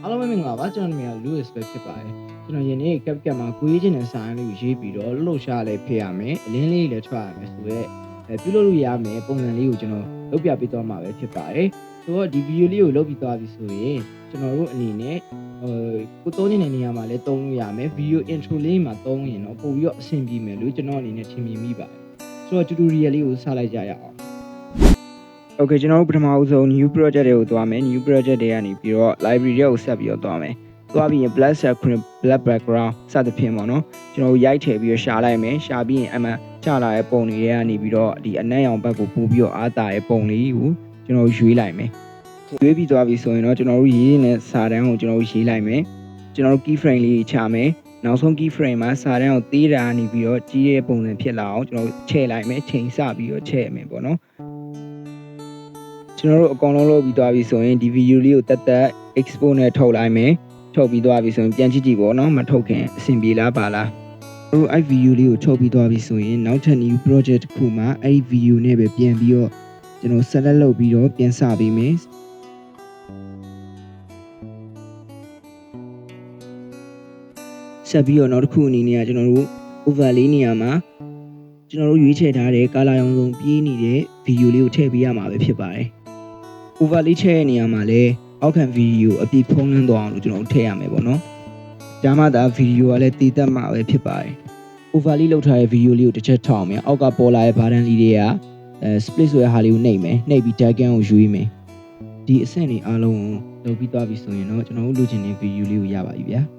အားလုံးပဲမင်္ဂလာပါကျွန်တော်နာမည်က Louis ပဲဖြစ်ပါတယ်ကျွန်တော်ယနေ့ CapCut မှာကိုရေးချင်တဲ့စာအုပ်လေးကိုရေးပြီးတော့လှုပ်ရှားလေးဖြစ်ရမယ်အလင်းလေးလည်းထွက်ရမယ်ဆိုတော့ပြုလုပ်လို့ရမယ်ပုံစံလေးကိုကျွန်တော်လုပ်ပြပေးသွားမှာပဲဖြစ်ပါတယ်ဆိုတော့ဒီဗီဒီယိုလေးကိုလုပ်ပြီးသွားပြီဆိုရင်ကျွန်တော်တို့အနေနဲ့ကိုသုံးနေတဲ့နေရာမှာလည်းသုံးလို့ရမယ်ဗီဒီယို intro လေးမှာသုံးရင်တော့ပို့ပြီးတော့အဆင်ပြေမယ်လို့ကျွန်တော်အနေနဲ့ထင်မြင်မိပါတယ်ဆိုတော့ tutorial လေးကိုစလိုက်ကြရအောင်Okay ကျွန်တော်တို့ပထမဦးဆုံး new project တွေကိုသွားမယ် new project တွေကနေပြီးတော့ library တွေကိုဆက်ပြီးတော့သွားမယ်သွားပြီးရင် black screen black background စသဖြင့်ပေါ့နော်ကျွန်တော်တို့ရိုက်ထည့်ပြီးတော့ရှာလိုက်မယ်ရှာပြီးရင်အမှန်ချလာတဲ့ပုံတွေကနေပြီးတော့ဒီအနက်ရောင်ဘက်ကိုပို့ပြီးတော့အားတာတဲ့ပုံလေးကိုကျွန်တော်ရွေးလိုက်မယ်ရွေးပြီးသွားပြီဆိုရင်တော့ကျွန်တော်တို့ရေးနေတဲ့စာတန်းကိုကျွန်တော်တို့ရေးလိုက်မယ်ကျွန်တော်တို့ key frame လေးချမယ်နောက်ဆုံး key frame မှာစာတန်းကိုသေးတာနေပြီးတော့ကြီးတဲ့ပုံစံဖြစ်လာအောင်ကျွန်တော်တို့ချဲ့လိုက်မယ်ချိန်စပြီးတော့ချဲ့မယ်ပေါ့နော်ကျွန်တော်တို့အကောင်လုံးလုပ်ပြီးသွားပြီဆိုရင်ဒီဗီဒီယိုလေးကိုတက်တက် export နဲ့ထုတ်လိုက်မယ်ထုတ်ပြီးသွားပြီဆိုရင်ပြန်ကြည့်ကြည့်ပေါ့နော်မထုတ်ခင်အဆင်ပြေလားပါလားတို့အဲ့ဗီဒီယိုလေးကိုထုတ်ပြီးသွားပြီဆိုရင်နောက်ထပ် new project တစ်ခုမှာအဲ့ဒီဗီဒီယိုနဲ့ပဲပြန်ပြီးတော့ကျွန်တော် select လုပ်ပြီးတော့ပြန်စပေးမယ်ဆက်ပြီးတော့နောက်တစ်ခုအနေနဲ့ကျွန်တော်တို့ overlay နေရာမှာကျွန်တော်တို့ရွေးချယ်ထားတဲ့ color ရောင်စုံပြေးနေတဲ့ဗီဒီယိုလေးကိုထည့်ပေးရမှာပဲဖြစ်ပါတယ်overlay ချဲ့တဲ့နေရာမှာလည်းအောက်ခံဗီဒီယိုအပြည့်ဖုံးလွှမ်းသွားအောင်လို့ကျွန်တော်ထည့်ရမယ်ပေါ့နော်။ဒါမှသာဗီဒီယိုကလည်းတည်တတ်မှာပဲဖြစ်ပါတယ်။ overlay လုပ်ထားတဲ့ဗီဒီယိုလေးကိုတစ်ချက်ထောက်မယ်။အောက်ကပေါ်လာတဲ့ဘာတန်းလေးတွေက split ဆိုတဲ့ဟာလေးကိုနှိပ်မယ်။နှိပ်ပြီး tag ကိုရွေးမယ်။ဒီအဆင့်တွေအားလုံးကိုလုပ်ပြီးသွားပြီဆိုရင်တော့ကျွန်တော်တို့လိုချင်တဲ့ဗီဒီယိုလေးကိုရပါပြီဗျာ။